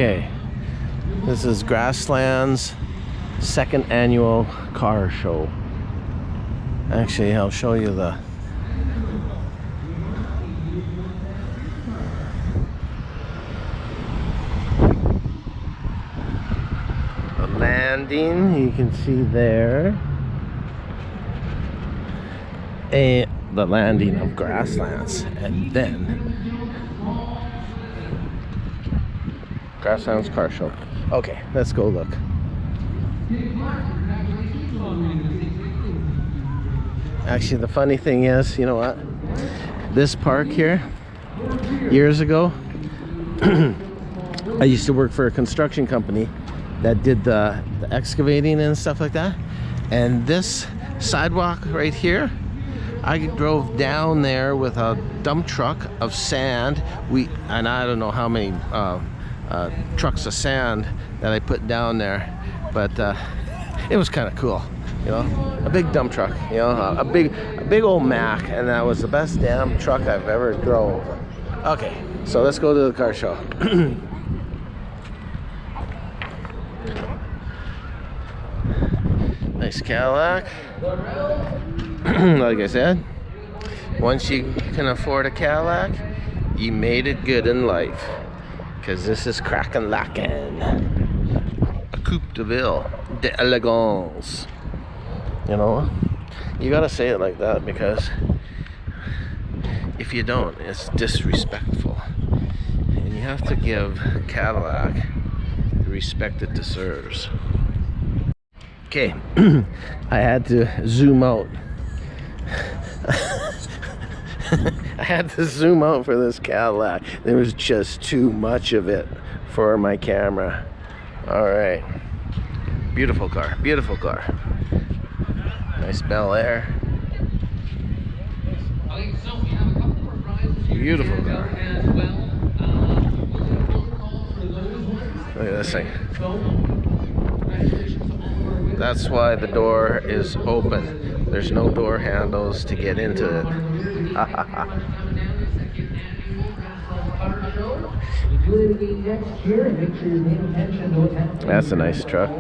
Okay, this is Grasslands second annual car show. Actually, I'll show you the landing. You can see there the landing of Grasslands, and then Grasslands Car Show. Okay, let's go look. Actually, the funny thing is, you know what? This park here, years ago, I used to work for a construction company that did the excavating and stuff like that. And this sidewalk right here, I drove down there with a dump truck of sand. And I don't know how many trucks of sand that I put down there, but it was kind of cool, you know, a big dump truck, you know, a big old Mack, and that was the best damn truck I've ever drove. Okay, so let's go to the car show. Nice Cadillac. Like I said, once you can afford a Cadillac, you made it good in life. Because this is crackin' lackin'. A Coupe de Ville d'Elegance. You know? You gotta say it like that, because if you don't, it's disrespectful. And you have to give Cadillac the respect it deserves. Okay, I had to zoom out. I had to zoom out for this Cadillac. There was just too much of it for my camera. All right, beautiful car, beautiful car. Nice Bel Air. Beautiful car. Look at this thing. That's why the door is open. There's no door handles to get into it. That's a nice truck.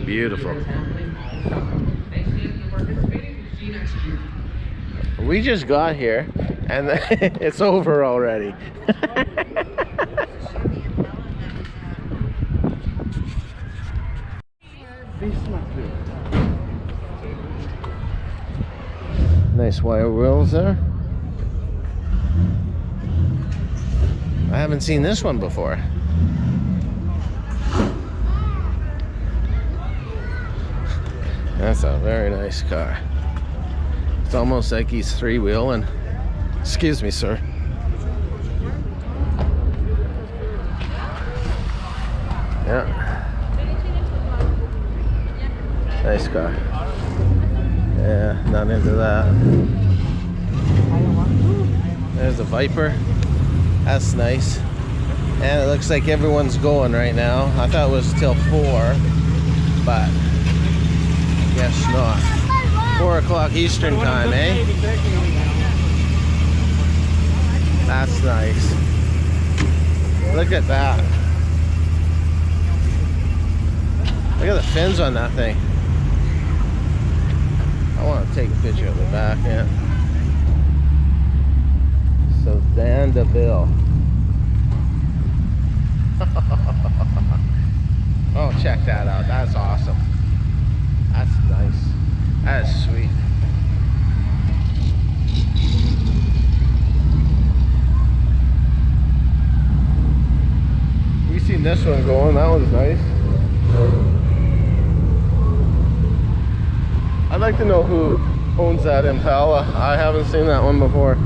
Beautiful. We just got here and it's over already. Nice wire wheels there. I haven't seen this one before. That's a very nice car. It's almost like he's three-wheeling. Excuse me, sir. Yeah. Nice car. Yeah, not into that. There's the Viper. That's nice. And it looks like everyone's going right now. I thought it was till 4, but I guess not. 4 o'clock Eastern time, eh? That's nice. Look at that. Look at the fins on that thing. I want to take a picture of the back, yeah. So Vandeville. Oh, check that out. That's awesome. That's nice. That's sweet. We seen this one going. That was nice. I'd like to know who owns that Impala. I haven't seen that one before.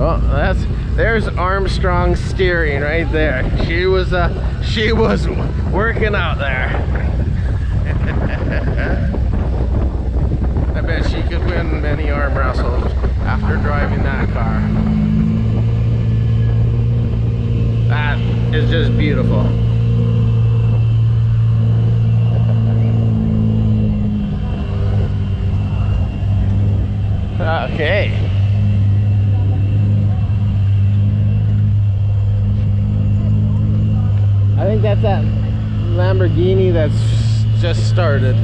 Oh, there's Armstrong steering right there. She was working out there. I bet she could win many arm wrestles after driving that car. That is just beautiful. Okay. I think that's that Lamborghini that's just started.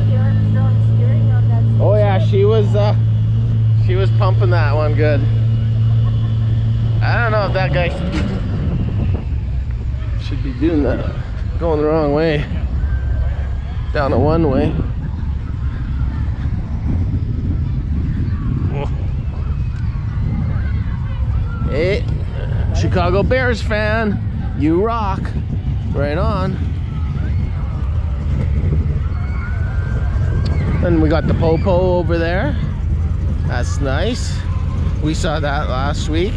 Oh yeah, she was pumping that one good. I don't know if that guy should be doing that. Going the wrong way. Down a one way. Hey, Chicago Bears fan, you rock. Right on. And we got the Popo over there. That's nice. We saw that last week.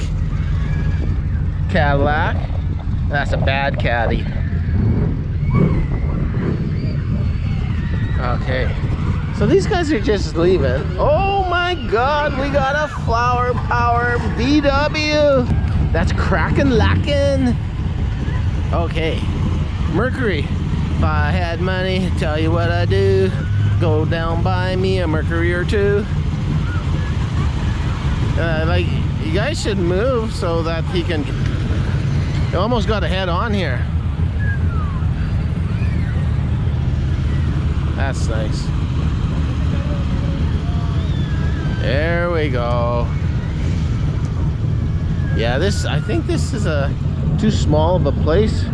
Cadillac. That's a bad caddy. Okay. So these guys are just leaving. Oh my God, we got a Flower Power VW. That's crackin' lackin'. Okay. Mercury. If I had money, tell you what I do. Go down, buy me a Mercury or two. Like, you guys should move so that he can. You almost got a head on here. That's nice. There we go. Yeah, I think this is too small of a place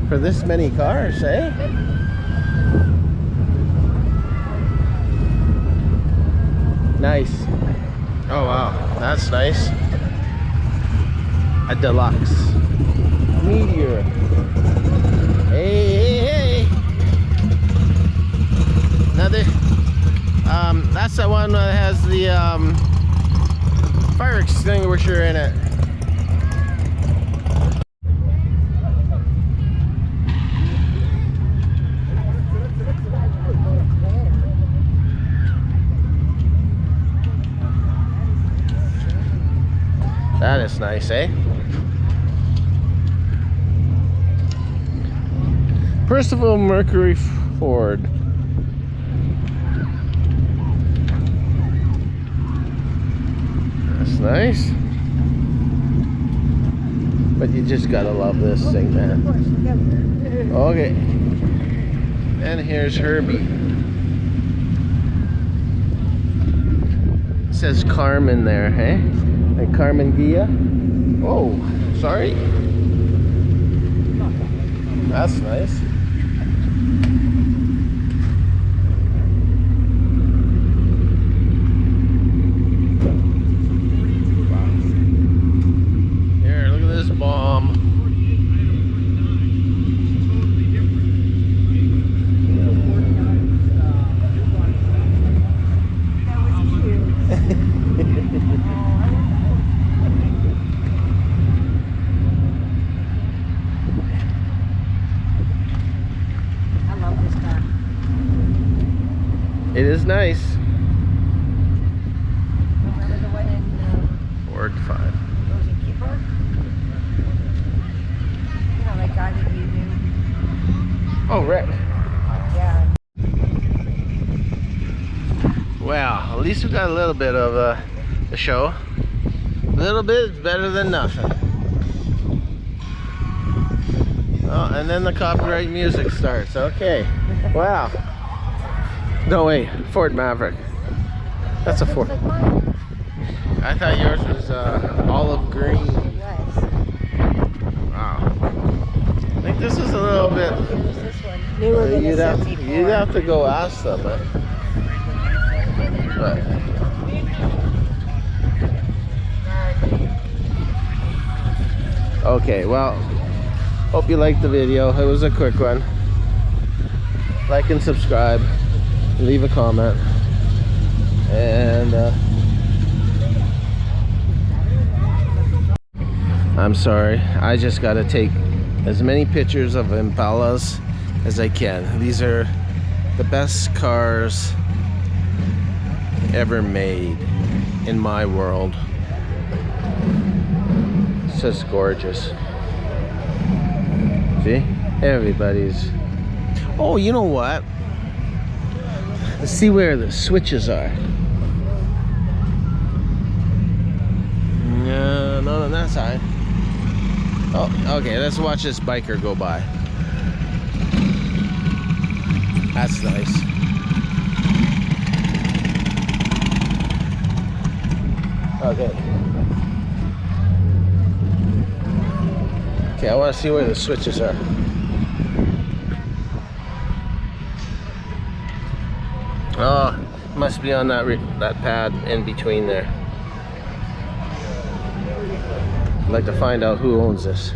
for this many cars, eh? Nice. Oh wow, that's nice. A deluxe Meteor. Hey, hey, hey. Another. That's the one that has the fire extinguisher in it. That is nice, eh? Percival Mercury Ford. That's nice. But you just gotta love this thing, man. Okay. And here's Herbie. It says Carmen there, hey? Like Carmen Gia. Oh, sorry. That's nice. Here, look at this bomb. It is nice. Remember the one in Ford 5. Rosie Keeper? You know, that guy that you knew? Oh, Rick. Yeah. Well, at least we got a little bit of the show. A little bit is better than nothing. Oh, and then the copyright music starts. Okay. Wow. No, wait. Ford Maverick. That's a Ford. I thought yours was olive green. Yes. Wow. I think this is a little bit. It was this one. Newer than You'd the have, 74. you'd have to go ask them. But okay, well, hope you liked the video. It was a quick one. Like and subscribe. Leave a comment. And I'm sorry, I just got to take as many pictures of Impalas as I can. These are the best cars ever made in my world. It's just gorgeous. See? Everybody's. Oh, you know what? Let's see where the switches are. Yeah, not on that side. Oh, okay, let's watch this biker go by. That's nice. Okay. Okay, I want to see where the switches are. Oh, must be on that that pad in between there. I'd like to find out who owns this.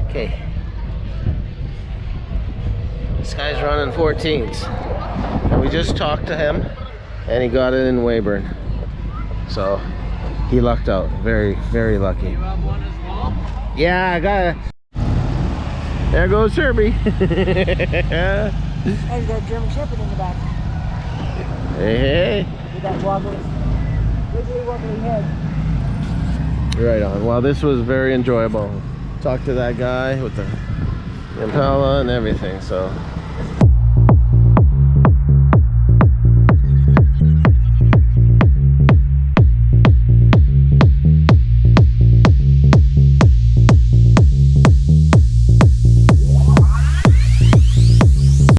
Okay. This guy's running 14s. And we just talked to him and he got it in Weyburn. So he lucked out. Very, very lucky. You have one as well? Yeah, I got it. There goes Herbie. And got German Shepherd in the back. Hey, hey. With that wobbly head. Right on. Well, this was very enjoyable. Talked to that guy with the Impala and everything, so